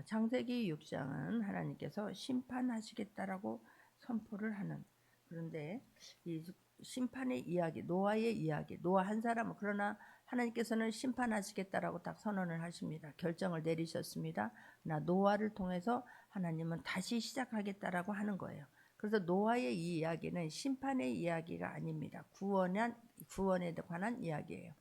창세기 6장은 하나님께서 심판하시겠다라고 선포를 하는, 그런데 이 심판의 이야기, 노아의 이야기, 노아 한 사람은 그러나 하나님께서는 심판하시겠다라고 딱 선언을 하십니다. 결정을 내리셨습니다. 나 노아를 통해서 하나님은 다시 시작하겠다라고 하는 거예요. 그래서 노아의 이 이야기는 심판의 이야기가 아닙니다. 구원에 관한 이야기예요.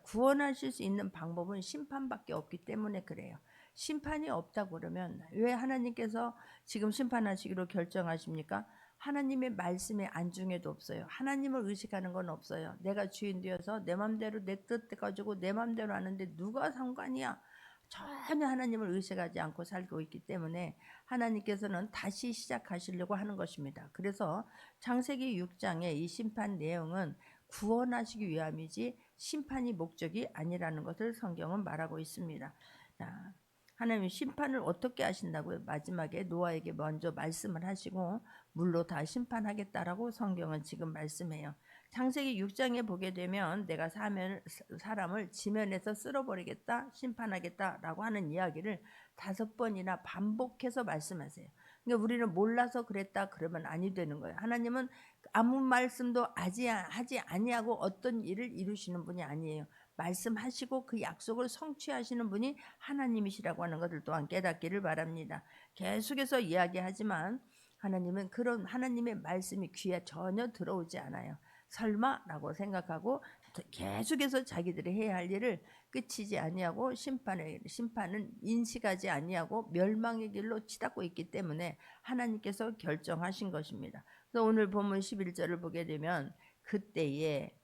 구원하실 수 있는 방법은 심판밖에 없기 때문에 그래요. 심판이 없다고 그러면 왜 하나님께서 지금 심판하시기로 결정하십니까? 하나님의 말씀에 안중에도 없어요. 하나님을 의식하는 건 없어요. 내가 주인 되어서 내 맘대로 내 뜻 가지고 내 맘대로 하는데 누가 상관이야? 전혀 하나님을 의식하지 않고 살고 있기 때문에 하나님께서는 다시 시작하시려고 하는 것입니다. 그래서 창세기 6장의 이 심판 내용은 구원하시기 위함이지 심판이 목적이 아니라는 것을 성경은 말하고 있습니다. 자, 하나님이 심판을 어떻게 하신다고요? 마지막에 노아에게 먼저 말씀을 하시고 물로 다 심판하겠다라고 성경은 지금 말씀해요. 창세기 6장에 보게 되면 내가 사람을 지면에서 쓸어버리겠다, 심판하겠다라고 하는 이야기를 5번이나 반복해서 말씀하세요. 그러니까 우리는 몰라서 그랬다 그러면 아니 되는 거예요. 하나님은 아무 말씀도 하지 아니하고 어떤 일을 이루시는 분이 아니에요. 말씀하시고 그 약속을 성취하시는 분이 하나님이시라고 하는 것을 또한 깨닫기를 바랍니다. 계속해서 이야기하지만 하나님은 그런 하나님의 말씀이 귀에 전혀 들어오지 않아요. 설마라고 생각하고 계속해서 자기들이 해야 할 일을 끝이지 아니하고 심판은 인식하지 아니하고 멸망의 길로 치닫고 있기 때문에 하나님께서 결정하신 것입니다. 그래서 오늘 본문 11절을 보게 되면 그때에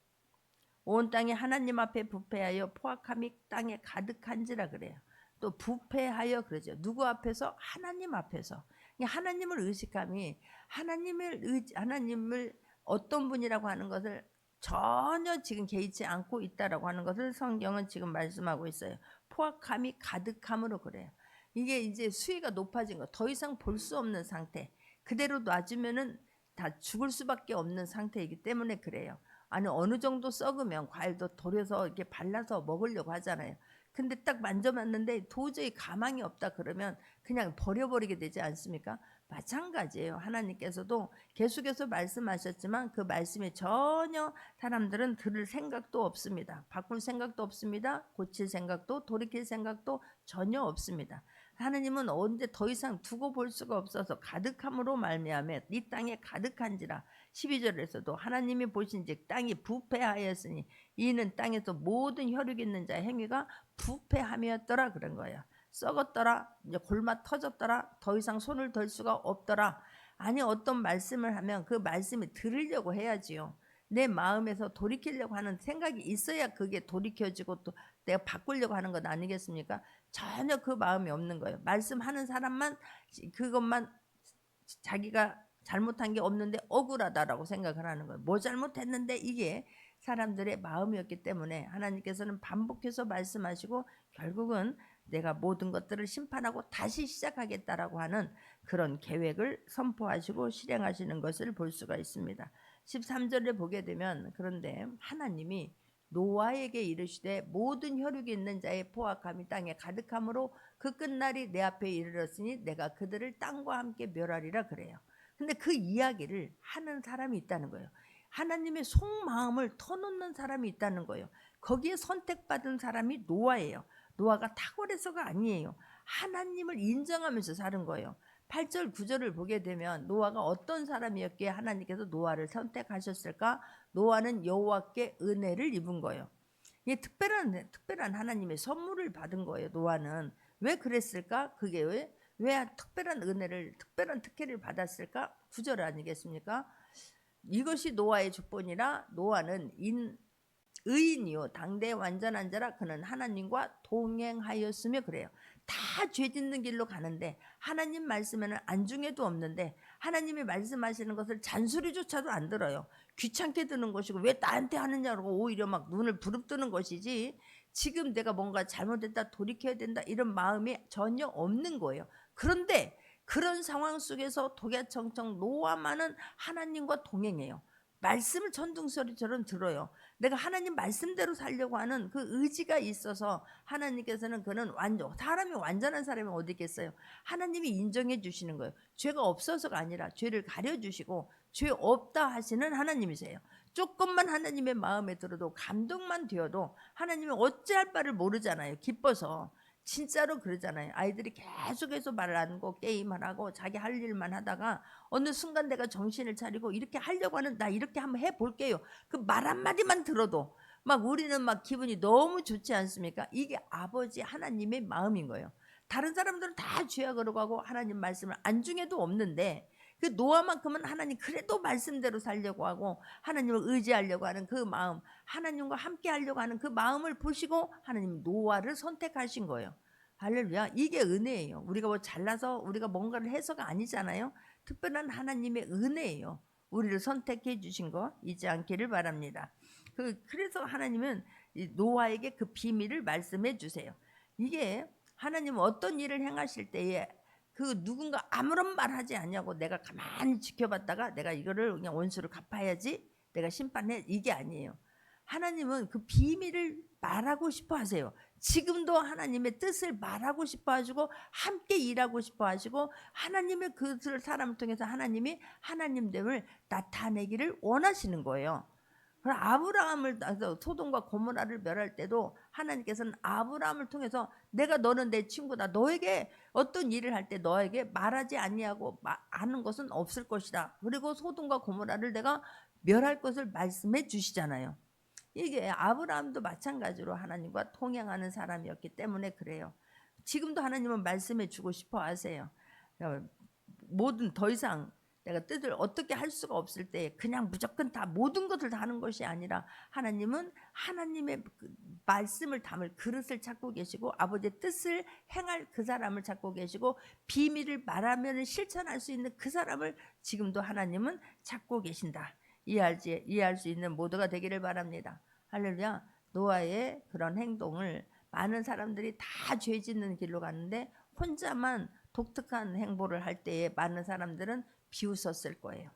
온 땅이 하나님 앞에 부패하여 포악함이 땅에 가득한지라 그래요. 또 부패하여 그러죠. 누구 앞에서? 하나님 앞에서. 하나님을 의식함이 하나님을 어떤 분이라고 하는 것을 전혀 지금 개의치 않고 있다라고 하는 것을 성경은 지금 말씀하고 있어요. 포악함이 가득함으로 그래요. 이게 이제 수위가 높아진 거, 더 이상 볼 수 없는 상태. 그대로 놔주면은 다 죽을 수밖에 없는 상태이기 때문에 그래요. 아니 어느 정도 썩으면 과일도 돌려서 이렇게 발라서 먹으려고 하잖아요. 근데 딱 만져봤는데 도저히 가망이 없다 그러면 그냥 버려버리게 되지 않습니까? 마찬가지예요. 하나님께서도 계속해서 말씀하셨지만 그 말씀에 전혀 사람들은 들을 생각도 없습니다. 바꿀 생각도 없습니다. 고칠 생각도 돌이킬 생각도 전혀 없습니다. 하나님은 언제 더 이상 두고 볼 수가 없어서 가득함으로 말미암아 이 땅에 가득한지라 12절에서도 하나님이 보신즉 땅이 부패하였으니 이는 땅에서 모든 혈육 있는 자의 행위가 부패함이었더라 그런 거예요. 썩었더라, 이제 골마 터졌더라, 더 이상 손을 덜 수가 없더라. 아니 어떤 말씀을 하면 그 말씀을 들으려고 해야지요. 내 마음에서 돌이키려고 하는 생각이 있어야 그게 돌이켜지고 또 내가 바꾸려고 하는 것 아니겠습니까? 전혀 그 마음이 없는 거예요. 말씀하는 사람만 그것만 자기가 잘못한 게 없는데 억울하다라고 생각을 하는 거예요. 뭐 잘못했는데 이게 사람들의 마음이었기 때문에 하나님께서는 반복해서 말씀하시고 결국은 내가 모든 것들을 심판하고 다시 시작하겠다라고 하는 그런 계획을 선포하시고 실행하시는 것을 볼 수가 있습니다. 13절에 보게 되면 그런데 하나님이 노아에게 이르시되 모든 혈육이 있는 자의 포악함이 땅에 가득함으로 그 끝날이 내 앞에 이르렀으니 내가 그들을 땅과 함께 멸하리라 그래요. 근데 그 이야기를 하는 사람이 있다는 거예요. 하나님의 속마음을 터놓는 사람이 있다는 거예요. 거기에 선택받은 사람이 노아예요. 노아가 탁월해서가 아니에요. 하나님을 인정하면서 사는 거예요. 8절 9절을 보게 되면 노아가 어떤 사람이었기에 하나님께서 노아를 선택하셨을까? 노아는 여호와께 은혜를 입은 거예요. 이게 특별한 하나님의 선물을 받은 거예요. 노아는 왜 그랬을까? 그게 왜 특별한 은혜를 특별한 특혜를 받았을까? 9절 아니겠습니까? 이것이 노아의 조건이라 노아는 의인이요 당대 완전한 자라 그는 하나님과 동행하였으며 그래요. 다 죄 짓는 길로 가는데 하나님 말씀에는 안중에도 없는데 하나님이 말씀하시는 것을 잔소리조차도 안 들어요. 귀찮게 드는 것이고 왜 나한테 하느냐고 오히려 막 눈을 부릅뜨는 것이지 지금 내가 뭔가 잘못했다 돌이켜야 된다 이런 마음이 전혀 없는 거예요. 그런데 그런 상황 속에서 독야청청 노아만은 하나님과 동행해요. 말씀을 천둥소리처럼 들어요. 내가 하나님 말씀대로 살려고 하는 그 의지가 있어서 하나님께서는 그는 사람이 완전한 사람이 어디 있겠어요. 하나님이 인정해 주시는 거예요. 죄가 없어서가 아니라 죄를 가려주시고 죄 없다 하시는 하나님이세요. 조금만 하나님의 마음에 들어도 감동만 되어도 하나님이 어찌할 바를 모르잖아요. 기뻐서. 진짜로 그러잖아요. 아이들이 계속해서 말을 안 하고 게임을 하고 자기 할 일만 하다가 어느 순간 내가 정신을 차리고 이렇게 하려고 하는, 나 이렇게 한번 해볼게요. 그 말 한마디만 들어도 막 우리는 막 기분이 너무 좋지 않습니까? 이게 아버지 하나님의 마음인 거예요. 다른 사람들은 다 죄야 그러고 하고 하나님 말씀을 안중에도 없는데 그 노아만큼은 하나님 그래도 말씀대로 살려고 하고 하나님을 의지하려고 하는 그 마음, 하나님과 함께 하려고 하는 그 마음을 보시고 하나님 노아를 선택하신 거예요. 할렐루야. 이게 은혜예요. 우리가 뭐 잘나서 우리가 뭔가를 해서가 아니잖아요. 특별한 하나님의 은혜예요. 우리를 선택해 주신 거 잊지 않기를 바랍니다. 그래서 하나님은 이 노아에게 그 비밀을 말씀해 주세요. 이게 하나님은 어떤 일을 행하실 때에 그 누군가 아무런 말 하지 않냐고 내가 가만히 지켜봤다가 내가 이거를 그냥 원수를 갚아야지 내가 심판해, 이게 아니에요. 하나님은 그 비밀을 말하고 싶어 하세요. 지금도 하나님의 뜻을 말하고 싶어 하시고 함께 일하고 싶어 하시고 하나님의 그 사람을 통해서 하나님이 하나님됨을 나타내기를 원하시는 거예요. 아브라함을 소돔과 고모라를 멸할 때도 하나님께서는 아브라함을 통해서 내가 너는 내 친구다. 너에게 어떤 일을 할 때 너에게 말하지 아니하고 아는 것은 없을 것이다. 그리고 소돔과 고모라를 내가 멸할 것을 말씀해 주시잖아요. 이게 아브라함도 마찬가지로 하나님과 통행하는 사람이었기 때문에 그래요. 지금도 하나님은 말씀해 주고 싶어 하세요. 뭐든 더 이상 내가 뜻을 어떻게 할 수가 없을 때 그냥 무조건 다 모든 것을 다 하는 것이 아니라 하나님은 하나님의 말씀을 담을 그릇을 찾고 계시고 아버지의 뜻을 행할 그 사람을 찾고 계시고 비밀을 말하면 실천할 수 있는 그 사람을 지금도 하나님은 찾고 계신다. 이해할 수 있는 모두가 되기를 바랍니다. 할렐루야. 노아의 그런 행동을 많은 사람들이 다 죄 짓는 길로 갔는데 혼자만 독특한 행보를 할 때에 많은 사람들은 비웃었을 거예요.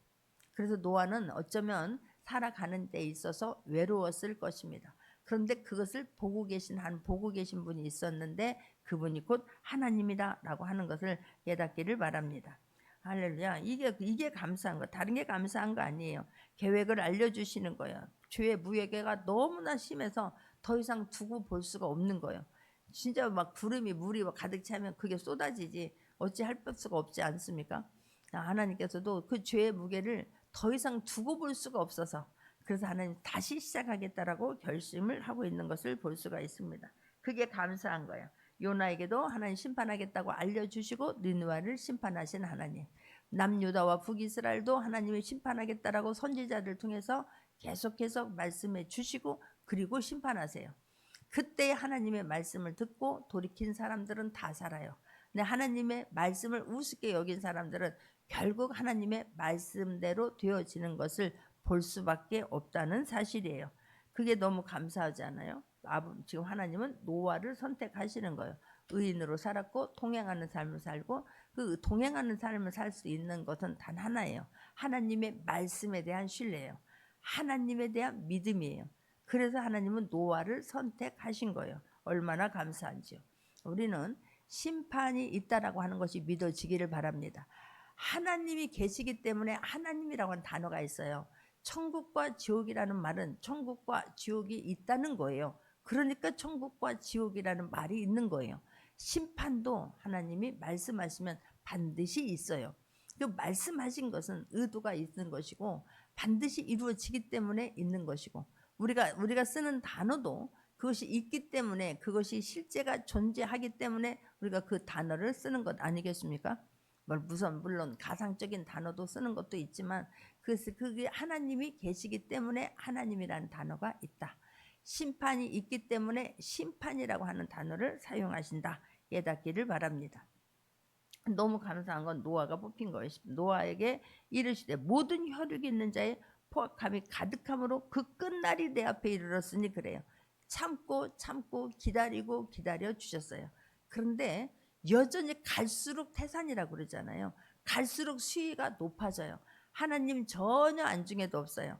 그래서 노아는 어쩌면 살아가는 데 있어서 외로웠을 것입니다. 그런데 그것을 보고 계신 분이 있었는데 그분이 곧 하나님이다라고 하는 것을 깨닫기를 바랍니다. 할렐루야. 이게 감사한 거. 다른 게 감사한 거 아니에요. 계획을 알려주시는 거예요. 죄의 무예계가 너무나 심해서 더 이상 두고 볼 수가 없는 거예요. 진짜 막 구름이 물이 가득 차면 그게 쏟아지지 어찌 할 수가 없지 않습니까? 하나님께서도 그 죄의 무게를 더 이상 두고 볼 수가 없어서 그래서 하나님 다시 시작하겠다라고 결심을 하고 있는 것을 볼 수가 있습니다. 그게 감사한 거예요. 요나에게도 하나님 심판하겠다고 알려주시고 니느웨를 심판하신 하나님, 남유다와 북이스라엘도 하나님이 심판하겠다라고 선지자들 통해서 계속해서 말씀해 주시고 그리고 심판하세요. 그때 하나님의 말씀을 듣고 돌이킨 사람들은 다 살아요. 근데 하나님의 말씀을 우습게 여긴 사람들은 결국 하나님의 말씀대로 되어지는 것을 볼 수밖에 없다는 사실이에요. 그게 너무 감사하지 않아요? 지금 하나님은 노아를 선택하시는 거예요. 의인으로 살았고 동행하는 삶을 살고 그 동행하는 삶을 살 수 있는 것은 단 하나예요. 하나님의 말씀에 대한 신뢰예요. 하나님에 대한 믿음이에요. 그래서 하나님은 노아를 선택하신 거예요. 얼마나 감사한지요. 우리는 심판이 있다라고 하는 것이 믿어지기를 바랍니다. 하나님이 계시기 때문에 하나님이라고 하는 단어가 있어요. 천국과 지옥이라는 말은 천국과 지옥이 있다는 거예요. 그러니까 천국과 지옥이라는 말이 있는 거예요. 심판도 하나님이 말씀하시면 반드시 있어요. 그 말씀하신 것은 의도가 있는 것이고 반드시 이루어지기 때문에 있는 것이고 우리가 쓰는 단어도 그것이 있기 때문에 그것이 실제가 존재하기 때문에 우리가 그 단어를 쓰는 것 아니겠습니까? 물론 가상적인 단어도 쓰는 것도 있지만 그게 하나님이 계시기 때문에 하나님이라는 단어가 있다. 심판이 있기 때문에 심판이라고 하는 단어를 사용하신다. 깨닫기를 바랍니다. 너무 감사한 건 노아가 뽑힌 거예요. 노아에게 이르시되 모든 혈육이 있는 자의 포악함이 가득함으로 그 끝날이 내 앞에 이르렀으니 그래요. 참고 기다려 주셨어요. 그런데 여전히 갈수록 태산이라고 그러잖아요. 갈수록 수위가 높아져요. 하나님 전혀 안중에도 없어요.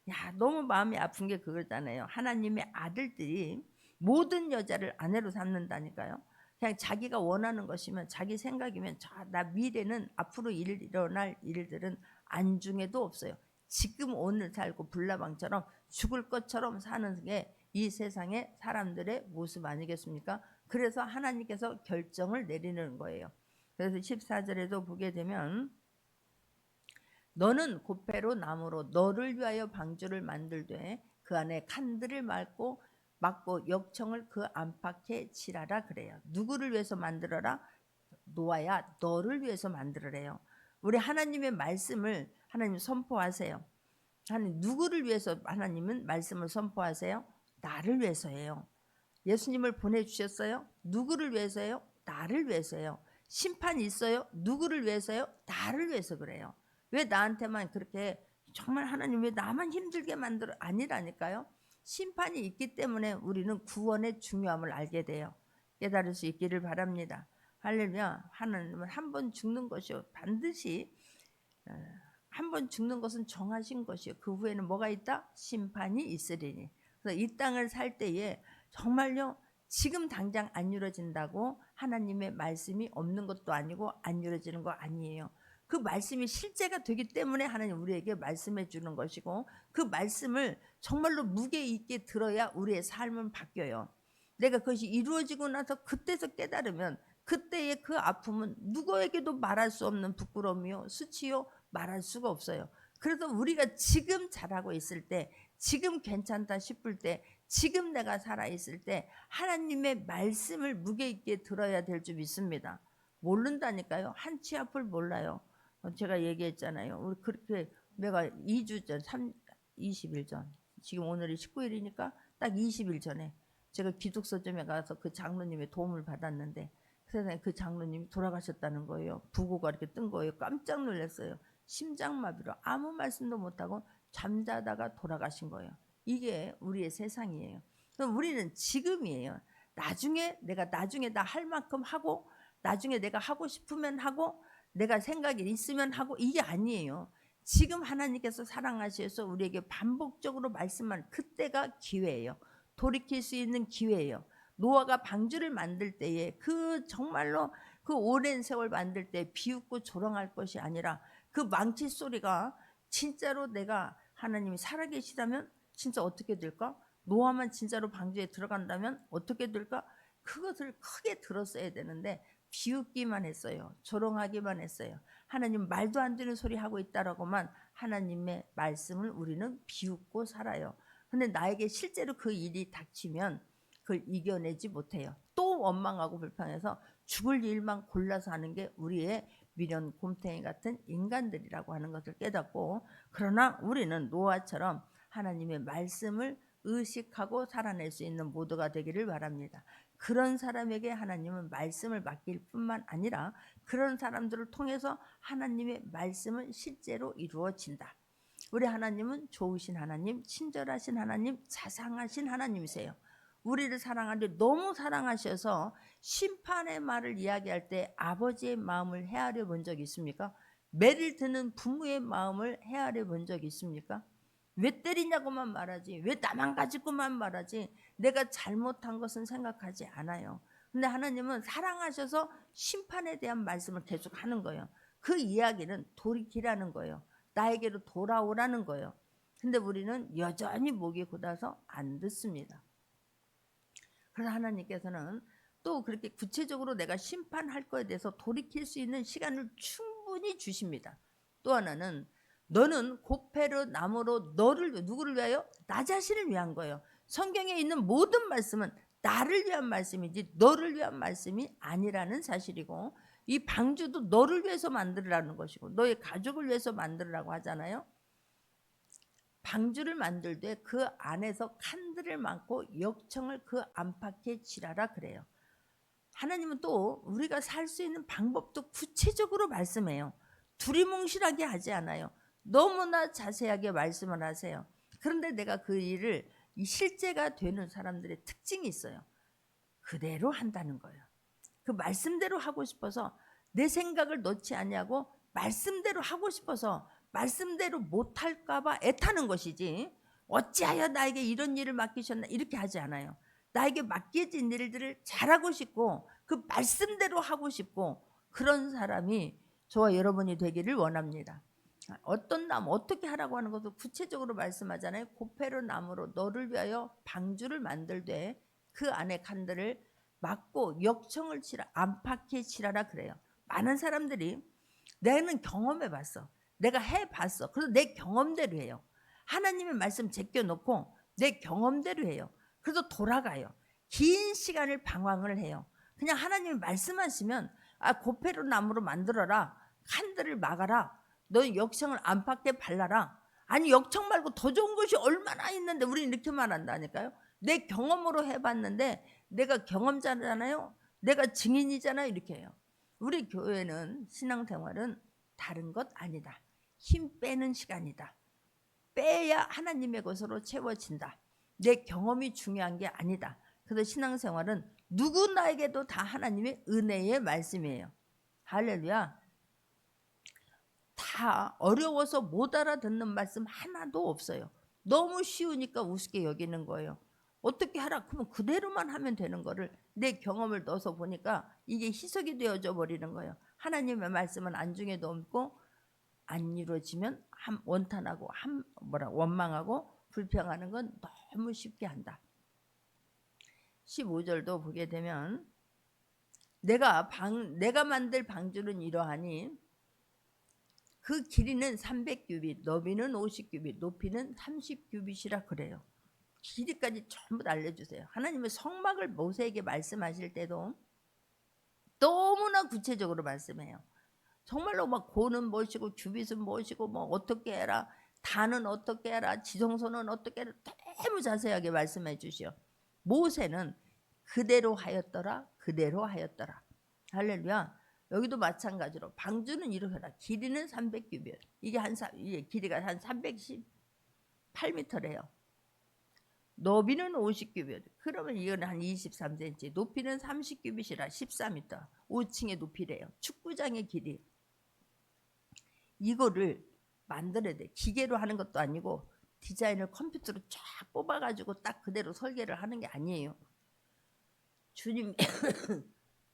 야, 너무 마음이 아픈 게 그거잖아요. 하나님의 아들들이 모든 여자를 아내로 삼는다니까요. 그냥 자기가 원하는 것이면 자기 생각이면 나 미래는 앞으로 일어날 일들은 안중에도 없어요. 지금 오늘 살고 불나방처럼 죽을 것처럼 사는 게 이 세상의 사람들의 모습 아니겠습니까? 그래서 하나님께서 결정을 내리는 거예요. 그래서 14절에도 보게 되면 너는 곱배로 나무로 너를 위하여 방주를 만들되 그 안에 칸들을 막고 역청을 그 안팎에 칠하라 그래요. 누구를 위해서 만들어라? 노아야 너를 위해서 만들으래요. 우리 하나님의 말씀을 하나님 선포하세요. 하나님 누구를 위해서 하나님은 말씀을 선포하세요? 나를 위해서예요. 예수님을 보내주셨어요? 누구를 위해서요? 나를 위해서요. 심판이 있어요? 누구를 위해서요? 나를 위해서 그래요. 왜 나한테만 그렇게 정말 하나님 왜 나만 힘들게 만들어? 아니라니까요. 심판이 있기 때문에 우리는 구원의 중요함을 알게 돼요. 깨달을 수 있기를 바랍니다. 할렐루야. 하나님은 한 번 죽는 것이요 반드시 한 번 죽는 것은 정하신 것이요 그 후에는 뭐가 있다? 심판이 있으리니. 그래서 이 땅을 살 때에 정말요 지금 당장 안 이루어진다고 하나님의 말씀이 없는 것도 아니고 안 이루어지는 거 아니에요. 그 말씀이 실제가 되기 때문에 하나님 우리에게 말씀해 주는 것이고 그 말씀을 정말로 무게 있게 들어야 우리의 삶은 바뀌어요. 내가 그것이 이루어지고 나서 그때서 깨달으면 그때의 그 아픔은 누구에게도 말할 수 없는 부끄러움이요 수치요 말할 수가 없어요. 그래서 우리가 지금 잘하고 있을 때 지금 괜찮다 싶을 때 지금 내가 살아있을 때 하나님의 말씀을 무게 있게 들어야 될 줄 믿습니다. 모른다니까요. 한 치 앞을 몰라요. 제가 얘기했잖아요. 우리 그렇게 내가 2주 전 20일 전 지금 오늘이 19일이니까 딱 20일 전에 제가 기독서점에 가서 그 장로님의 도움을 받았는데 세상에 그 장로님이 돌아가셨다는 거예요. 부고가 이렇게 뜬 거예요. 깜짝 놀랐어요. 심장마비로 아무 말씀도 못하고 잠자다가 돌아가신 거예요. 이게 우리의 세상이에요. 그럼 우리는 지금이에요. 나중에 나 할 만큼 하고 나중에 내가 하고 싶으면 하고 내가 생각이 있으면 하고 이게 아니에요. 지금 하나님께서 사랑하셔서 우리에게 반복적으로 말씀하는 그때가 기회예요. 돌이킬 수 있는 기회예요. 노아가 방주를 만들 때에 그 정말로 그 오랜 세월 만들 때 비웃고 조롱할 것이 아니라 그 망치 소리가 진짜로 내가 하나님이 살아계시다면 진짜 어떻게 될까? 노아만 진짜로 방주에 들어간다면 어떻게 될까? 그것을 크게 들었어야 되는데 비웃기만 했어요. 조롱하기만 했어요. 하나님 말도 안 되는 소리 하고 있다라고만 하나님의 말씀을 우리는 비웃고 살아요. 근데 나에게 실제로 그 일이 닥치면 그걸 이겨내지 못해요. 또 원망하고 불평해서 죽을 일만 골라서 하는 게 우리의 미련 곰탱이 같은 인간들이라고 하는 것을 깨닫고 그러나 우리는 노아처럼 하나님의 말씀을 의식하고 살아낼 수 있는 모두가 되기를 바랍니다. 그런 사람에게 하나님은 말씀을 맡길 뿐만 아니라 그런 사람들을 통해서 하나님의 말씀은 실제로 이루어진다. 우리 하나님은 좋으신 하나님, 친절하신 하나님, 자상하신 하나님이세요. 우리를 사랑하는데 너무 사랑하셔서 심판의 말을 이야기할 때 아버지의 마음을 헤아려 본 적이 있습니까? 매를 드는 부모의 마음을 헤아려 본 적이 있습니까? 왜 때리냐고만 말하지, 왜 나만 가지고만 말하지, 내가 잘못한 것은 생각하지 않아요. 근데 하나님은 사랑하셔서 심판에 대한 말씀을 계속 하는 거예요. 그 이야기는 돌이키라는 거예요. 나에게로 돌아오라는 거예요. 근데 우리는 여전히 목이 곧아서 안 듣습니다. 그래서 하나님께서는 또 그렇게 구체적으로 내가 심판할 거에 대해서 돌이킬 수 있는 시간을 충분히 주십니다. 또 하나는 너는 곱배로 나무로 누구를 위하여? 나 자신을 위한 거예요. 성경에 있는 모든 말씀은 나를 위한 말씀이지 너를 위한 말씀이 아니라는 사실이고 이 방주도 너를 위해서 만들으라는 것이고 너의 가족을 위해서 만들으라고 하잖아요. 방주를 만들 때 그 안에서 칸들을 막고 역청을 그 안팎에 칠하라 그래요. 하나님은 또 우리가 살 수 있는 방법도 구체적으로 말씀해요. 두리뭉실하게 하지 않아요. 너무나 자세하게 말씀을 하세요. 그런데 내가 그 일을 이 실제가 되는 사람들의 특징이 있어요. 그대로 한다는 거예요. 그 말씀대로 하고 싶어서 내 생각을 넣지 않냐고 말씀대로 하고 싶어서 말씀대로 못할까 봐 애타는 것이지, 어찌하여 나에게 이런 일을 맡기셨나 이렇게 하지 않아요. 나에게 맡겨진 일들을 잘하고 싶고 그 말씀대로 하고 싶고, 그런 사람이 저와 여러분이 되기를 원합니다. 어떤 나무 어떻게 하라고 하는 것도 구체적으로 말씀하잖아요. 고페르 나무로 너를 위하여 방주를 만들되 그 안에 칸들을 막고 역청을 치라, 안팎에 치라라 그래요. 많은 사람들이 내는 경험해 봤어, 내가 해 봤어, 그래서 내 경험대로 해요. 하나님의 말씀 제껴놓고 내 경험대로 해요. 그래서 돌아가요. 긴 시간을 방황을 해요. 그냥 하나님이 말씀하시면 고페르 나무로 만들어라, 칸들을 막아라, 너 역청을 안팎에 발라라. 아니 역청 말고 더 좋은 것이 얼마나 있는데 우리는 이렇게만 한다니까요. 내 경험으로 해봤는데, 내가 경험자잖아요, 내가 증인이잖아요, 이렇게 해요. 우리 교회는 신앙생활은 다른 것 아니다. 힘 빼는 시간이다. 빼야 하나님의 것으로 채워진다. 내 경험이 중요한 게 아니다. 그래서 신앙생활은 누구나에게도 다 하나님의 은혜의 말씀이에요. 할렐루야. 다 어려워서 못 알아듣는 말씀 하나도 없어요. 너무 쉬우니까 우습게 여기는 거예요. 어떻게 하라 그러면 그대로만 하면 되는 거를 내 경험을 넣어서 보니까 이게 희석이 되어져 버리는 거예요. 하나님의 말씀은 안중에도 없고 안 이루어지면 원탄하고 원망하고 불평하는 건 너무 쉽게 한다. 15절도 보게 되면 내가 만들 방주는 이러하니 그 길이는 300규빗, 너비는 50규빗, 높이는 30규빗이라 그래요. 길이까지 전부 알려주세요. 하나님의 성막을 모세에게 말씀하실 때도 너무나 구체적으로 말씀해요. 정말로 막 고는 무엇이고 규빗은 무엇이고 뭐 어떻게 해라, 단은 어떻게 해라, 지성소는 어떻게 해라, 너무 자세하게 말씀해 주시오. 모세는 그대로 하였더라, 그대로 하였더라. 할렐루야. 여기도 마찬가지로 방주는 이렇게 해라. 길이는 300규빗. 이게 길이가 한 318m래요. 너비는 50규빗. 그러면 이거는 한 23cm. 높이는 30규빗이라 14m. 5층의 높이래요. 축구장의 길이. 이거를 만들어야 돼. 기계로 하는 것도 아니고 디자인을 컴퓨터로 쫙 뽑아가지고 딱 그대로 설계를 하는 게 아니에요.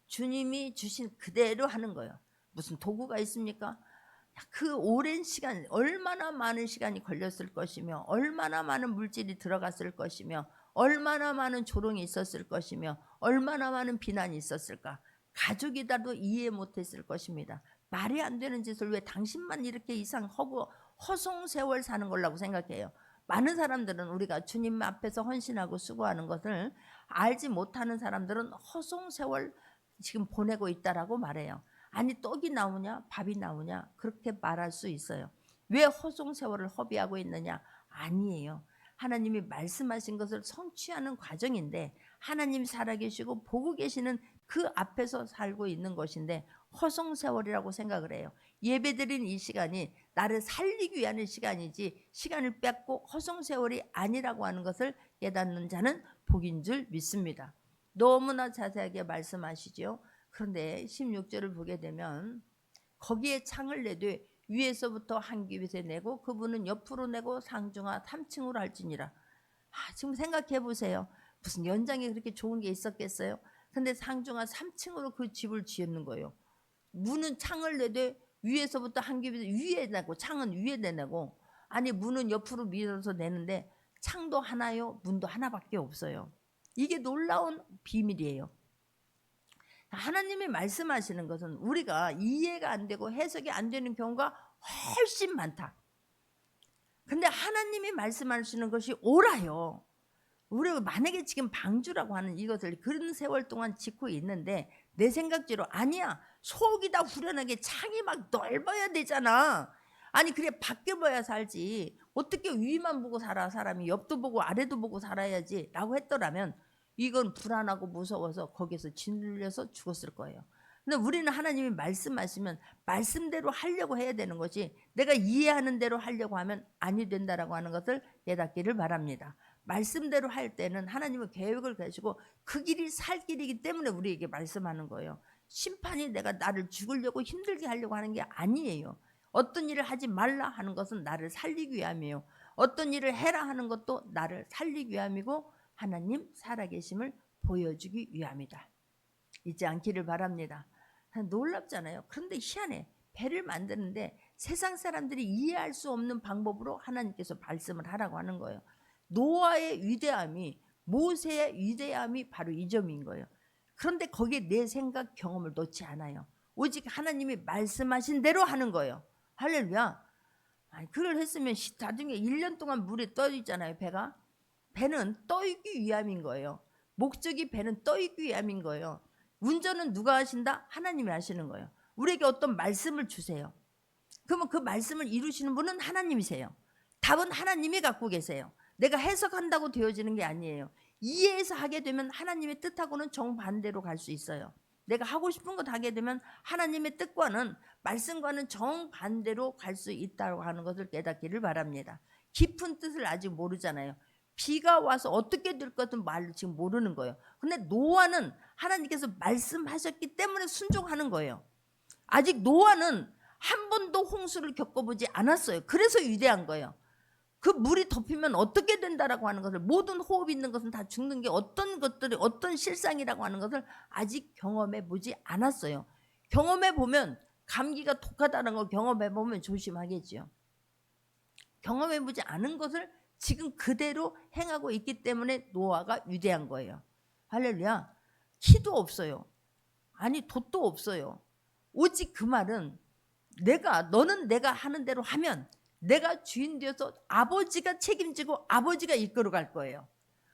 주님이 주신 그대로 하는 거예요. 무슨 도구가 있습니까? 그 오랜 시간, 얼마나 많은 시간이 걸렸을 것이며, 얼마나 많은 물질이 들어갔을 것이며, 얼마나 많은 조롱이 있었을 것이며, 얼마나 많은 비난이 있었을까. 가족이라도 이해 못했을 것입니다. 말이 안 되는 짓을 왜 당신만 이렇게 이상하고 허송세월 사는 걸라고 생각해요. 많은 사람들은 우리가 주님 앞에서 헌신하고 수고하는 것을 알지 못하는 사람들은 허송세월 지금 보내고 있다라고 말해요. 아니 떡이 나오냐 밥이 나오냐 그렇게 말할 수 있어요. 왜 허송세월을 허비하고 있느냐? 아니에요. 하나님이 말씀하신 것을 성취하는 과정인데, 하나님 살아계시고 보고 계시는 그 앞에서 살고 있는 것인데 허송세월이라고 생각을 해요. 예배드린 이 시간이 나를 살리기 위한 시간이지 시간을 뺏고 허송세월이 아니라고 하는 것을 깨닫는 자는 복인 줄 믿습니다. 너무나 자세하게 말씀하시죠. 그런데 16절을 보게 되면 거기에 창을 내되 위에서부터 한 규빗에 내고 그분은 옆으로 내고 상중하 3층으로 할지니라. 지금 생각해 보세요. 무슨 연장에 그렇게 좋은 게 있었겠어요? 근데 상중하 3층으로 그 집을 지었는 거예요. 문은 창을 내되 위에서부터 한 규빗 위에 내고, 창은 위에 내고, 아니 문은 옆으로 밀어서 내는데 창도 하나요, 문도 하나밖에 없어요. 이게 놀라운 비밀이에요. 하나님이 말씀하시는 것은 우리가 이해가 안 되고 해석이 안 되는 경우가 훨씬 많다. 근데 하나님이 말씀하시는 것이 옳아요. 우리가 만약에 지금 방주라고 하는 이것을 그런 세월 동안 짓고 있는데 내 생각대로 아니야. 속이 다 후련하게 창이 막 넓어야 되잖아. 아니 그래 밖에 봐야 살지. 어떻게 위만 보고 살아? 사람이 옆도 보고 아래도 보고 살아야지 라고 했더라면 이건 불안하고 무서워서 거기서 짓눌려서 죽었을 거예요. 근데 우리는 하나님이 말씀하시면 말씀대로 하려고 해야 되는 것이, 내가 이해하는 대로 하려고 하면 아니 된다라고 하는 것을 깨닫기를 바랍니다. 말씀대로 할 때는 하나님은 계획을 가지고 그 길이 살 길이기 때문에 우리에게 말씀하는 거예요. 심판이 내가 나를 죽으려고 힘들게 하려고 하는 게 아니에요. 어떤 일을 하지 말라 하는 것은 나를 살리기 위함이에요. 어떤 일을 해라 하는 것도 나를 살리기 위함이고 하나님 살아계심을 보여주기 위함이다. 잊지 않기를 바랍니다. 놀랍잖아요. 그런데 희한해. 배를 만드는데 세상 사람들이 이해할 수 없는 방법으로 하나님께서 말씀을 하라고 하는 거예요. 노아의 위대함이, 모세의 위대함이 바로 이 점인 거예요. 그런데 거기에 내 생각 경험을 넣지 않아요. 오직 하나님이 말씀하신 대로 하는 거예요. 할렐루야. 그걸 했으면 나중에 1년 동안 물에 떠 있잖아요. 배는 떠 있기 위함인 거예요. 목적이 배는 떠 있기 위함인 거예요. 운전은 누가 하신다? 하나님이 하시는 거예요. 우리에게 어떤 말씀을 주세요. 그러면 그 말씀을 이루시는 분은 하나님이세요. 답은 하나님이 갖고 계세요. 내가 해석한다고 되어지는 게 아니에요. 이해해서 하게 되면 하나님의 뜻하고는 정반대로 갈 수 있어요. 내가 하고 싶은 것 하게 되면 하나님의 뜻과는, 말씀과는 정반대로 갈 수 있다고 하는 것을 깨닫기를 바랍니다. 깊은 뜻을 아직 모르잖아요. 비가 와서 어떻게 될 것은 말을 지금 모르는 거예요. 근데 노아는 하나님께서 말씀하셨기 때문에 순종하는 거예요. 아직 노아는 한 번도 홍수를 겪어보지 않았어요. 그래서 위대한 거예요. 그 물이 덮이면 어떻게 된다라고 하는 것을, 모든 호흡 있는 것은 다 죽는 게 어떤 것들이 어떤 실상이라고 하는 것을 아직 경험해 보지 않았어요. 경험해 보면, 감기가 독하다는 걸 경험해 보면 조심하겠죠. 경험해 보지 않은 것을 지금 그대로 행하고 있기 때문에 노아가 위대한 거예요. 할렐루야. 키도 없어요. 아니 돛도 없어요. 오직 그 말은, 너는 내가 하는 대로 하면 내가 주인 되어서 아버지가 책임지고 아버지가 이끌어 갈 거예요.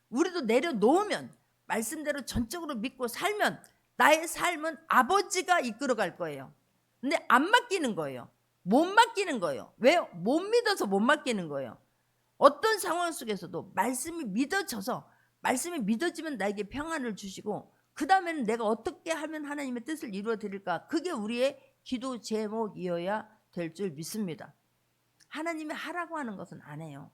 우리도 내려놓으면, 말씀대로 전적으로 믿고 살면 나의 삶은 아버지가 이끌어 갈 거예요. 근데 안 맡기는 거예요. 못 맡기는 거예요. 왜요? 못 믿어서 못 맡기는 거예요. 어떤 상황 속에서도 말씀이 믿어져서, 말씀이 믿어지면 나에게 평안을 주시고, 그 다음에는 내가 어떻게 하면 하나님의 뜻을 이루어 드릴까, 그게 우리의 기도 제목이어야 될 줄 믿습니다. 하나님이 하라고 하는 것은 안 해요.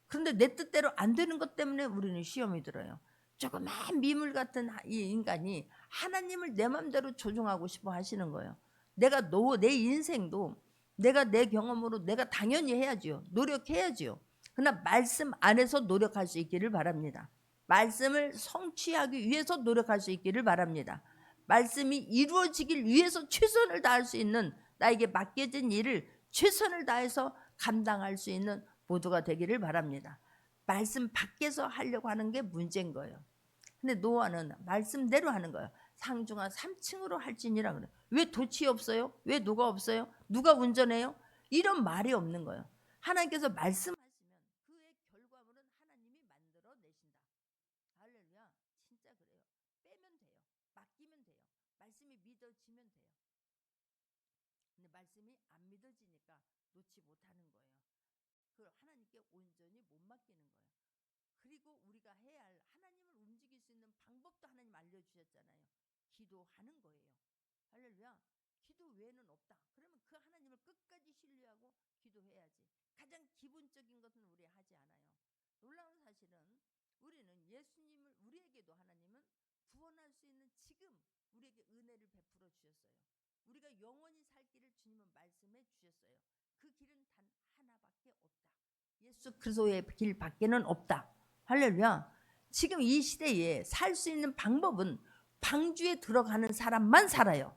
그런데 내 뜻대로 안 되는 것 때문에 우리는 시험이 들어요. 조그만 미물 같은 이 인간이 하나님을 내 맘대로 조종하고 싶어 하시는 거예요. 내 인생도 내가 내 경험으로 내가 당연히 해야지요. 노력해야지요. 그러나 말씀 안에서 노력할 수 있기를 바랍니다. 말씀을 성취하기 위해서 노력할 수 있기를 바랍니다. 말씀이 이루어지길 위해서 최선을 다할 수 있는, 나에게 맡겨진 일을 최선을 다해서 감당할 수 있는 모두가 되기를 바랍니다. 말씀 밖에서 하려고 하는 게 문제인 거예요. 근데 노아는 말씀대로 하는 거예요. 상중하 3층으로 할지니라 그래요. 왜 돛이 없어요? 왜 누가 없어요? 누가 운전해요? 이런 말이 없는 거예요. 하나님께서 말씀하시면 그의 결과물은 하나님이 만들어 내신다. 할렐루야. 진짜 그래요. 빼면 돼요. 맡기면 돼요. 말씀이 믿어지면 돼요. 근데 말씀이 안 믿어지니까 놓지 못하는 거예요. 그걸 하나님께 온전히 못 맡기는 거예요. 그리고 우리가 해야 할, 하나님을 움직일 수 있는 방법도 하나님 알려주셨잖아요. 기도하는 거예요. 할렐루야. 기도 외에는 없다. 그러면 그 하나님을 끝까지 신뢰하고 기도해야지. 가장 기본적인 것은 우리 하지 않아요. 놀라운 사실은 우리는 예수님을, 우리에게도 하나님은 구원할 수 있는 지금 우리에게 은혜를 베풀어 주셨어요. 우리가 영원히 살 길을 주님은 말씀해 주셨어요. 그 길은 단 하나밖에 없다. 예수 그리스도의 길 밖에는 없다. 할렐루야. 지금 이 시대에 살 수 있는 방법은 방주에 들어가는 사람만 살아요.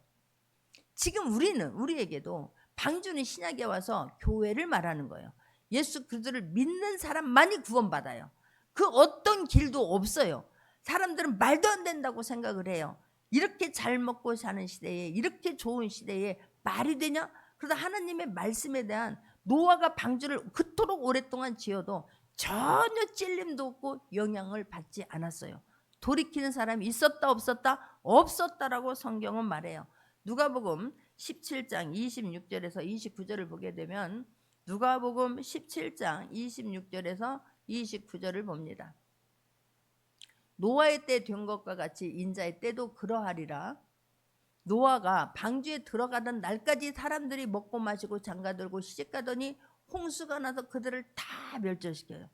지금 우리에게도 방주는 신약에 와서 교회를 말하는 거예요. 예수 그리스도를 믿는 사람만이 구원받아요. 그 어떤 길도 없어요. 사람들은 말도 안 된다고 생각을 해요. 이렇게 잘 먹고 사는 시대에, 이렇게 좋은 시대에 말이 되냐? 그래서 하나님의 말씀에 대한, 노아가 방주를 그토록 오랫동안 지어도 전혀 찔림도 없고 영향을 받지 않았어요. 돌이키는 사람이 있었다 없었다? 없었다라고 성경은 말해요. 누가복음 17장 26절에서 29절을 보게 되면, 누가복음 17장 26절에서 29절을 봅니다. 노아의 때 된 것과 같이 인자의 때도 그러하리라. 노아가 방주에 들어가던 날까지 사람들이 먹고 마시고 장가들고 시집가더니 홍수가 나서 그들을 다 멸절시켜요.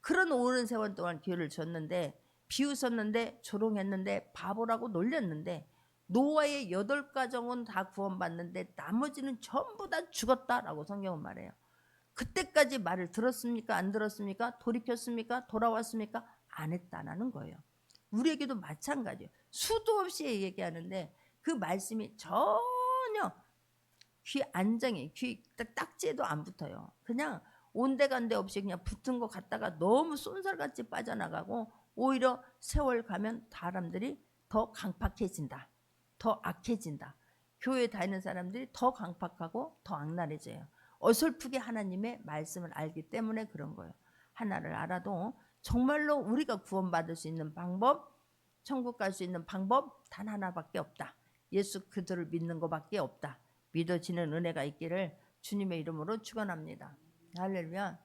그런 오랜 세월 동안 기회를 줬는데, 비웃었는데, 조롱했는데, 바보라고 놀렸는데, 노아의 8가정은 다 구원받는데 나머지는 전부 다 죽었다라고 성경은 말해요. 그때까지 말을 들었습니까? 안 들었습니까? 돌이켰습니까? 돌아왔습니까? 안 했다라는 거예요. 우리에게도 마찬가지예요. 수도 없이 얘기하는데 그 말씀이 전혀 귀 안정해. 귀 딱지에도 안 붙어요. 그냥 온데간데 없이 그냥 붙은 것 같다가 너무 쏜살같이 빠져나가고 오히려 세월 가면 사람들이 더 강팍해진다. 더 악해진다. 교회 다니는 사람들이 더 강팍하고 더 악랄해져요. 어설프게 하나님의 말씀을 알기 때문에 그런 거예요. 하나를 알아도 정말로 우리가 구원받을 수 있는 방법, 천국 갈 수 있는 방법 단 하나밖에 없다. 예수 그들을 믿는 것밖에 없다. 믿어지는 은혜가 있기를 주님의 이름으로 축원합니다. 할렐루야.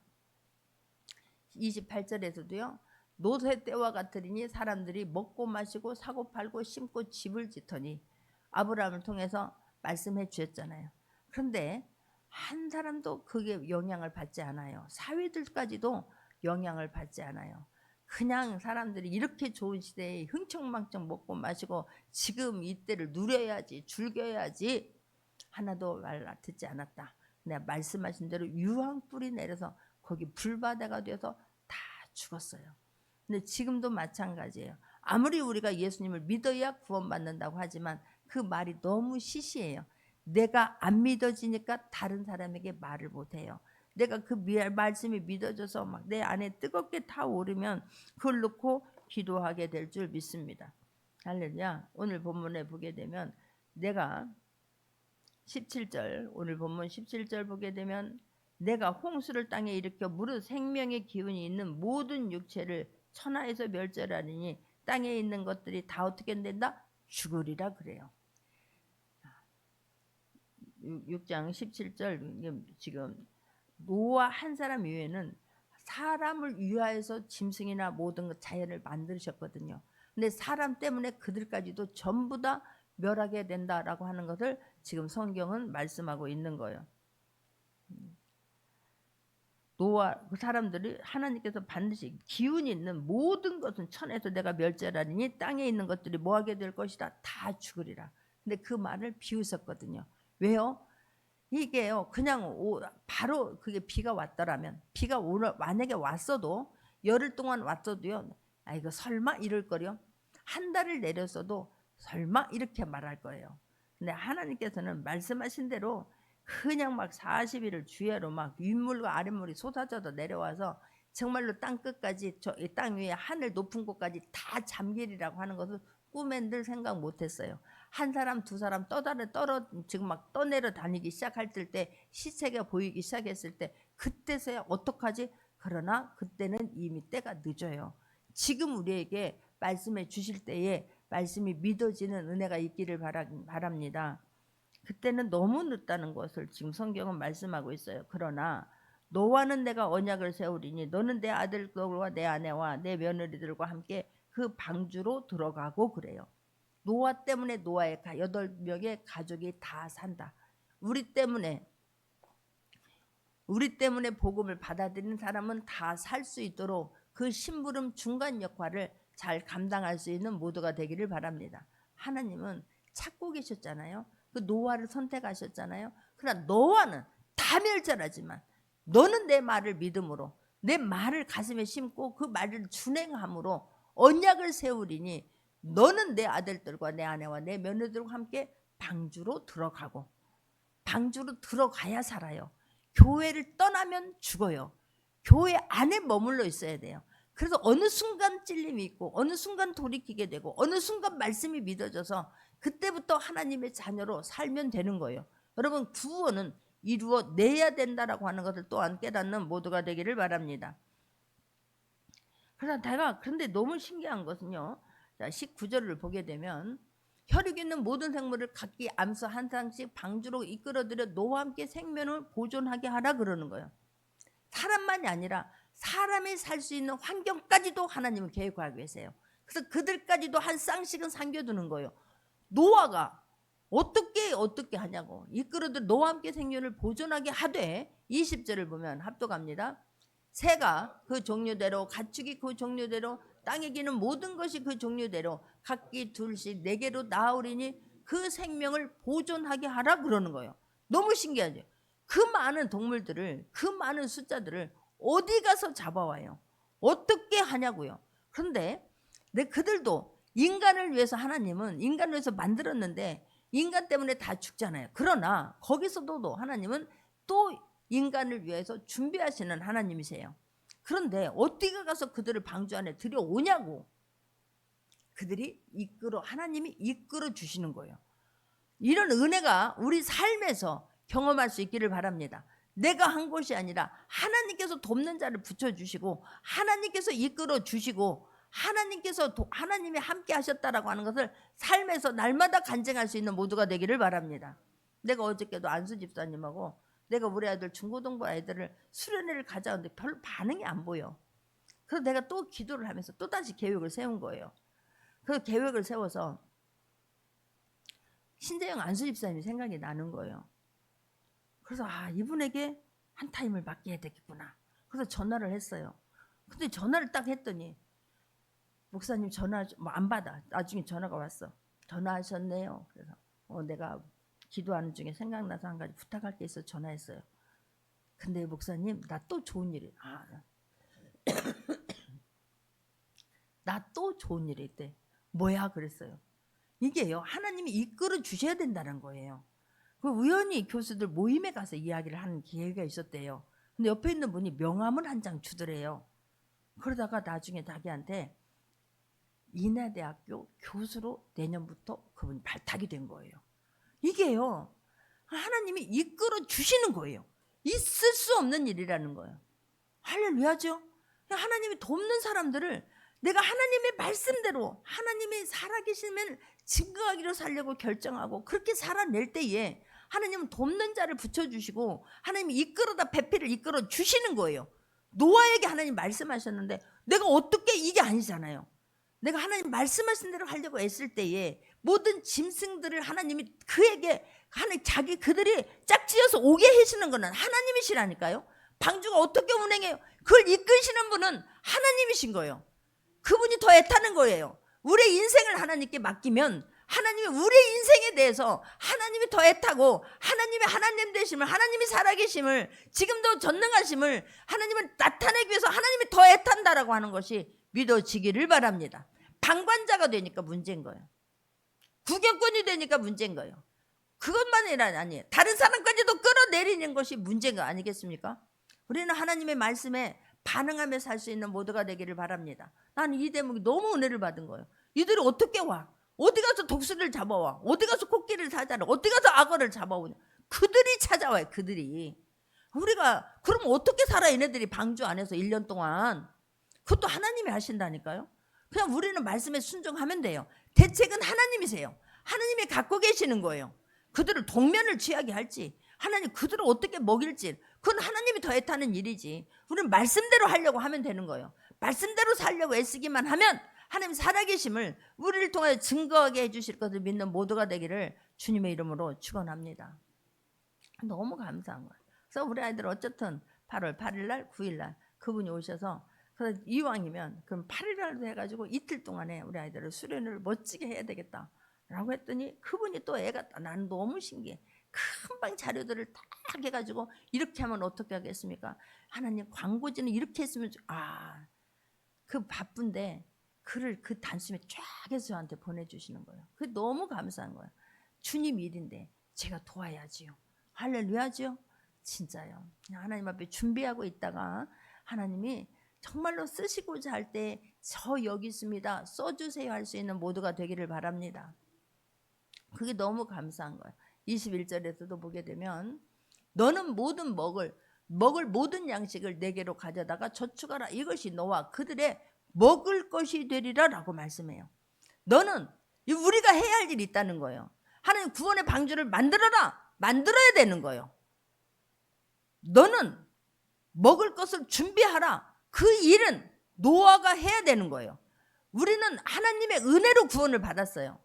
28절에서도요. 노새 때와 같으리니 사람들이 먹고 마시고 사고 팔고 심고 집을 짓더니 아브라함을 통해서 말씀해 주셨잖아요. 그런데 한 사람도 그게 영향을 받지 않아요. 사위들까지도 영향을 받지 않아요. 그냥 사람들이 이렇게 좋은 시대에 흥청망청 먹고 마시고 지금 이때를 누려야지, 즐겨야지 하나도 말 듣지 않았다. 내가 말씀하신 대로 유황불이 내려서 거기 불바다가 되어서 다 죽었어요. 근데 지금도 마찬가지예요. 아무리 우리가 예수님을 믿어야 구원받는다고 하지만 그 말이 너무 시시해요. 내가 안 믿어지니까 다른 사람에게 말을 못해요. 내가 그 말씀이 믿어져서 막 내 안에 뜨겁게 타오르면 그걸 놓고 기도하게 될 줄 믿습니다. 할렐루야. 오늘 본문에 보게 되면 내가 17절 오늘 본문 17절 보게 되면 내가 홍수를 땅에 일으켜 무릇 생명의 기운이 있는 모든 육체를 천하에서 멸절하리니 땅에 있는 것들이 다 어떻게 된다? 죽으리라 그래요. 6장 17절 지금 노아 한 사람 이외에는 사람을 위하여서 짐승이나 모든 자연을 만드셨거든요. 근데 사람 때문에 그들까지도 전부 다 멸하게 된다라고 하는 것을 지금 성경은 말씀하고 있는 거예요. 노아 그 사람들이 하나님께서 반드시 기운이 있는 모든 것은 천에서 내가 멸절하리니 땅에 있는 것들이 뭐하게 될 것이다 다 죽으리라. 근데 그 말을 비웃었거든요. 왜요? 이게요 그냥 바로 그게 비가 왔더라면 비가 만약에 왔어도 열흘 동안 왔어도요 아 이거 설마 이럴 거요. 한 달을 내렸어도 설마 이렇게 말할 거예요. 근데 하나님께서는 말씀하신 대로 그냥 막 40일을 주야로 막 윗물과 아랫물이 쏟아져서 내려와서 정말로 땅 끝까지 저 땅 위에 하늘 높은 곳까지 다 잠기리라고 하는 것을 꿈엔들 생각 못했어요. 한 사람 두 사람 지금 막 떠내려 다니기 시작할 때 시체가 보이기 시작했을 때 그때서야 어떡하지? 그러나 그때는 이미 때가 늦어요. 지금 우리에게 말씀해 주실 때에 말씀이 믿어지는 은혜가 있기를 바랍니다. 그때는 너무 늦다는 것을 지금 성경은 말씀하고 있어요. 그러나 너와는 내가 언약을 세우리니 너는 내 아들들과 내 아내와 내 며느리들과 함께 그 방주로 들어가고 그래요. 노아 때문에 노아의 8명의 가족이 다 산다. 우리 때문에 복음을 받아들이는 사람은 다 살 수 있도록 그 심부름 중간 역할을 잘 감당할 수 있는 모두가 되기를 바랍니다. 하나님은 찾고 계셨잖아요. 그 노아를 선택하셨잖아요. 그러나 노아는 다 멸절하지만 너는 내 말을 믿음으로 내 말을 가슴에 심고 그 말을 준행함으로 언약을 세우리니 너는 내 아들들과 내 아내와 내 며느리들과 함께 방주로 들어가고 방주로 들어가야 살아요. 교회를 떠나면 죽어요. 교회 안에 머물러 있어야 돼요. 그래서 어느 순간 찔림이 있고 어느 순간 돌이키게 되고 어느 순간 말씀이 믿어져서 그때부터 하나님의 자녀로 살면 되는 거예요. 여러분 구원은 이루어내야 된다라고 하는 것을 또한 깨닫는 모두가 되기를 바랍니다. 그런데 너무 신기한 것은요. 자, 19절을 보게 되면 혈육 있는 모든 생물을 각기 암수 한 쌍씩 방주로 이끌어들여 노아와 함께 생명을 보존하게 하라 그러는 거예요. 사람만이 아니라 사람이 살 수 있는 환경까지도 하나님은 계획하고 계세요. 그래서 그들까지도 한 쌍씩은 삼겨두는 거예요. 노아가 어떻게 하냐고 이끌어들 노아와 함께 생명을 보존하게 하되 20절을 보면 합독합니다. 새가 그 종류대로 가축이 그 종류대로 땅에 기는 모든 것이 그 종류대로 각기 둘씩 4개로 나으리니 그 생명을 보존하게 하라 그러는 거예요. 너무 신기하죠. 그 많은 동물들을, 그 많은 숫자들을 어디 가서 잡아와요? 어떻게 하냐고요. 그런데 그들도 인간을 위해서, 하나님은 인간을 위해서 만들었는데 인간 때문에 다 죽잖아요. 그러나 거기서도 하나님은 또 인간을 위해서 준비하시는 하나님이세요. 그런데 어떻게 가서 그들을 방주 안에 들여오냐고. 그들이 하나님이 이끌어 주시는 거예요. 이런 은혜가 우리 삶에서 경험할 수 있기를 바랍니다. 내가 한 것이 아니라 하나님께서 돕는 자를 붙여주시고, 하나님께서 이끌어 주시고, 하나님이 함께 하셨다라고 하는 것을 삶에서 날마다 간증할 수 있는 모두가 되기를 바랍니다. 내가 어저께도 안수 집사님하고 내가 우리 아이들, 중고등부 아이들을 수련회를 가자는데 별로 반응이 안 보여. 그래서 내가 또 기도를 하면서 또다시 계획을 세운 거예요. 그 계획을 세워서 신재영 안수 집사님이 생각이 나는 거예요. 그래서 이분에게 한 타임을 맡겨야 되겠구나. 그래서 전화를 했어요. 근데 전화를 딱 했더니 목사님 전화 안 받아. 나중에 전화가 왔어. 전화하셨네요. 그래서 내가 기도하는 중에 생각나서 한 가지 부탁할 게 있어 전화했어요. 근데 목사님 나 또 좋은 일이 나 또 좋은 일이 있대. 뭐야 그랬어요. 이게요, 하나님이 이끌어 주셔야 된다는 거예요. 그 우연히 교수들 모임에 가서 이야기를 하는 기회가 있었대요. 근데 옆에 있는 분이 명함을 한 장 주더래요. 그러다가 나중에 자기한테 인하대학교 교수로 내년부터 그분이 발탁이 된 거예요. 이게요, 하나님이 이끌어 주시는 거예요. 있을 수 없는 일이라는 거예요. 할렐루야죠. 하나님이 돕는 사람들을 내가 하나님의 말씀대로, 하나님이 살아계시면 증거하기로 살려고 결정하고 그렇게 살아낼 때에 하나님은 돕는 자를 붙여주시고 하나님이 이끌어다 배필을 이끌어 주시는 거예요. 노아에게 하나님 말씀하셨는데 내가 어떻게, 이게 아니잖아요. 내가 하나님 말씀하신 대로 하려고 애쓸 때에 모든 짐승들을 하나님이 그에게 그들이 짝지어서 오게 하시는 것은 하나님이시라니까요. 방주가 어떻게 운행해요? 그걸 이끄시는 분은 하나님이신 거예요. 그분이 더 애타는 거예요. 우리의 인생을 하나님께 맡기면 하나님이 우리의 인생에 대해서 하나님이 더 애타고, 하나님의 하나님 되심을, 하나님이 살아계심을, 지금도 전능하심을 하나님을 나타내기 위해서 하나님이 더 애탄다라고 하는 것이 믿어지기를 바랍니다. 방관자가 되니까 문제인 거예요. 구경꾼이 되니까 문제인 거예요. 그것만이 아니에요. 다른 사람까지도 끌어내리는 것이 문제인 거 아니겠습니까? 우리는 하나님의 말씀에 반응하며 살 수 있는 모두가 되기를 바랍니다. 나는 이 대목이 너무 은혜를 받은 거예요. 이들이 어떻게 와? 어디 가서 독수리를 잡아와? 어디 가서 코끼리를 찾아라? 어디 가서 악어를 잡아오냐? 그들이 찾아와요. 그들이. 우리가 그럼 어떻게 살아? 얘네들이 방주 안에서 1년 동안. 그것도 하나님이 하신다니까요. 그냥 우리는 말씀에 순종하면 돼요. 대책은 하나님이세요. 하나님이 갖고 계시는 거예요. 그들을 동면을 취하게 할지, 하나님 그들을 어떻게 먹일지, 그건 하나님이 더 애타는 일이지. 우리는 말씀대로 하려고 하면 되는 거예요. 말씀대로 살려고 애쓰기만 하면 하나님 살아계심을 우리를 통해 증거하게 해주실 것을 믿는 모두가 되기를 주님의 이름으로 축원합니다. 너무 감사한 거예요. 그래서 우리 아이들 어쨌든 8월 8일 날, 9일 날 그분이 오셔서, 그래서 이왕이면 그럼 8일 날도 해가지고 이틀 동안에 우리 아이들을 수련을 멋지게 해야 되겠다 라고 했더니 그분이 또 애가, 나는 너무 신기해. 금방 자료들을 딱 해가지고 이렇게 하면 어떻게 하겠습니까? 하나님 광고지는 이렇게 했으면 그 바쁜데 글을 그 단숨에 쫙 해서 저한테 보내주시는 거예요. 그게 너무 감사한 거예요. 주님 일인데 제가 도와야지요. 할렐루야죠. 진짜요. 하나님 앞에 준비하고 있다가 하나님이 정말로 쓰시고자 할 때 저 여기 있습니다, 써주세요 할 수 있는 모두가 되기를 바랍니다. 그게 너무 감사한 거예요. 21절에서도 보게 되면 너는 모든 먹을 모든 양식을 내게로 가져다가 저축하라. 이것이 너와 그들의 먹을 것이 되리라 라고 말씀해요. 너는 우리가 해야 할 일이 있다는 거예요. 하나님 구원의 방주를 만들어야 되는 거예요. 너는 먹을 것을 준비하라. 그 일은 노아가 해야 되는 거예요. 우리는 하나님의 은혜로 구원을 받았어요.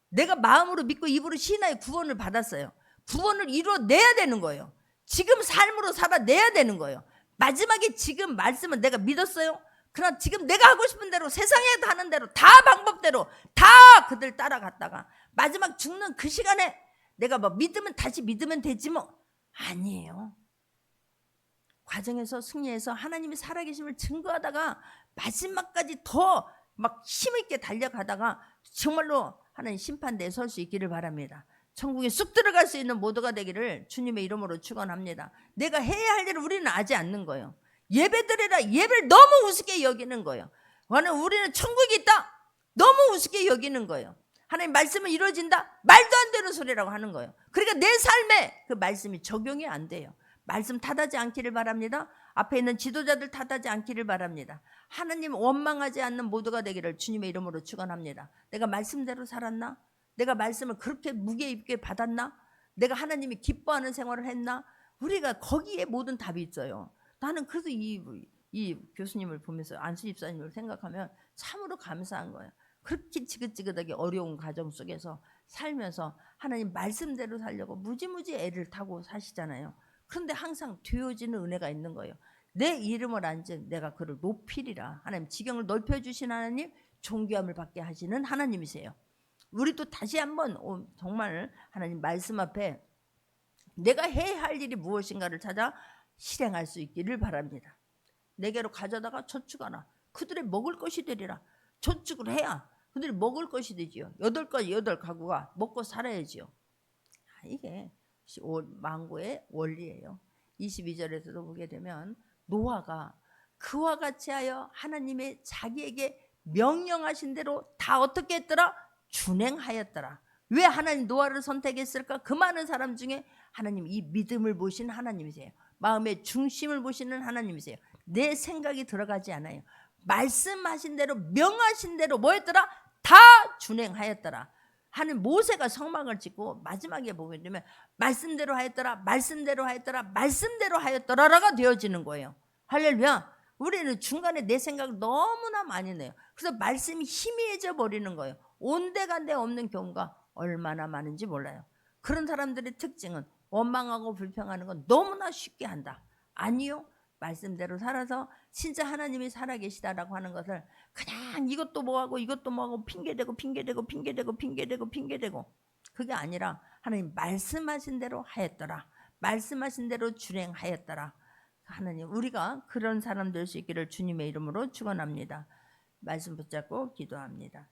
내가 마음으로 믿고 입으로 신하의 구원을 받았어요. 구원을 이루어내야 되는 거예요. 지금 삶으로 살아내야 되는 거예요. 마지막에 지금 말씀은 내가 믿었어요. 그러나 지금 내가 하고 싶은 대로, 세상에 하는 대로, 다 방법대로 다 그들 따라갔다가 마지막 죽는 그 시간에 내가 뭐 믿으면 다시 믿으면 되지 뭐. 아니에요. 과정에서 승리해서 하나님이 살아계심을 증거하다가 마지막까지 더 막 힘있게 달려가다가 정말로 하나님 심판대에 설 수 있기를 바랍니다. 천국에 쑥 들어갈 수 있는 모두가 되기를 주님의 이름으로 축원합니다. 내가 해야 할 일을 우리는 하지 않는 거예요. 예배드리라, 예배를 너무 우습게 여기는 거예요. 우리는 천국이 있다, 너무 우습게 여기는 거예요. 하나님 말씀은 이루어진다, 말도 안 되는 소리라고 하는 거예요. 그러니까 내 삶에 그 말씀이 적용이 안 돼요. 말씀 탓하지 않기를 바랍니다. 앞에 있는 지도자들 탓하지 않기를 바랍니다. 하나님 원망하지 않는 모두가 되기를 주님의 이름으로 축원합니다. 내가 말씀대로 살았나? 내가 말씀을 그렇게 무게 있게 받았나? 내가 하나님이 기뻐하는 생활을 했나? 우리가 거기에 모든 답이 있어요. 나는 그래서 이 교수님을 보면서 안수 집사님을 생각하면 참으로 감사한 거예요. 그렇게 지긋지긋하게 어려운 가정 속에서 살면서 하나님 말씀대로 살려고 무지무지 애를 타고 사시잖아요. 그런데 항상 되어지는 은혜가 있는 거예요. 내 이름을 안즉 내가 그를 높이리라. 하나님 지경을 넓혀주신 하나님, 존귀함을 받게 하시는 하나님이세요. 우리도 다시 한번 정말 하나님 말씀 앞에 내가 해야 할 일이 무엇인가를 찾아 실행할 수 있기를 바랍니다. 내게로 가져다가 저축하라. 그들의 먹을 것이 되리라. 저축을 해야 그들이 먹을 것이 되지요. 8가구가 먹고 살아야지요. 이게 망고의 원리예요. 22절에서도 보게 되면 노아가 그와 같이 하여 하나님의 자기에게 명령하신 대로 다 어떻게 했더라? 준행하였더라. 왜 하나님 노아를 선택했을까? 그 많은 사람 중에 하나님 이 믿음을 보신 하나님이세요. 마음의 중심을 보시는 하나님이세요. 내 생각이 들어가지 않아요. 말씀하신 대로 명하신 대로 뭐 했더라? 다 준행하였더라. 하는 모세가 성막을 짓고 마지막에 보게 되면 말씀대로 하였더라, 말씀대로 하였더라, 말씀대로 하였더라라가 되어지는 거예요. 할렐루야. 우리는 중간에 내 생각을 너무나 많이 내요. 그래서 말씀이 희미해져 버리는 거예요. 온데간데 없는 경우가 얼마나 많은지 몰라요. 그런 사람들의 특징은 원망하고 불평하는 건 너무나 쉽게 한다. 아니요. 말씀대로 살아서 진짜 하나님이 살아계시다라고 하는 것을 그냥 이것도 뭐하고 이것도 뭐하고 핑계대고 그게 아니라 하나님 말씀하신 대로 하였더라. 말씀하신 대로 준행하였더라. 하나님 우리가 그런 사람 될 수 있기를 주님의 이름으로 축원합니다. 말씀 붙잡고 기도합니다.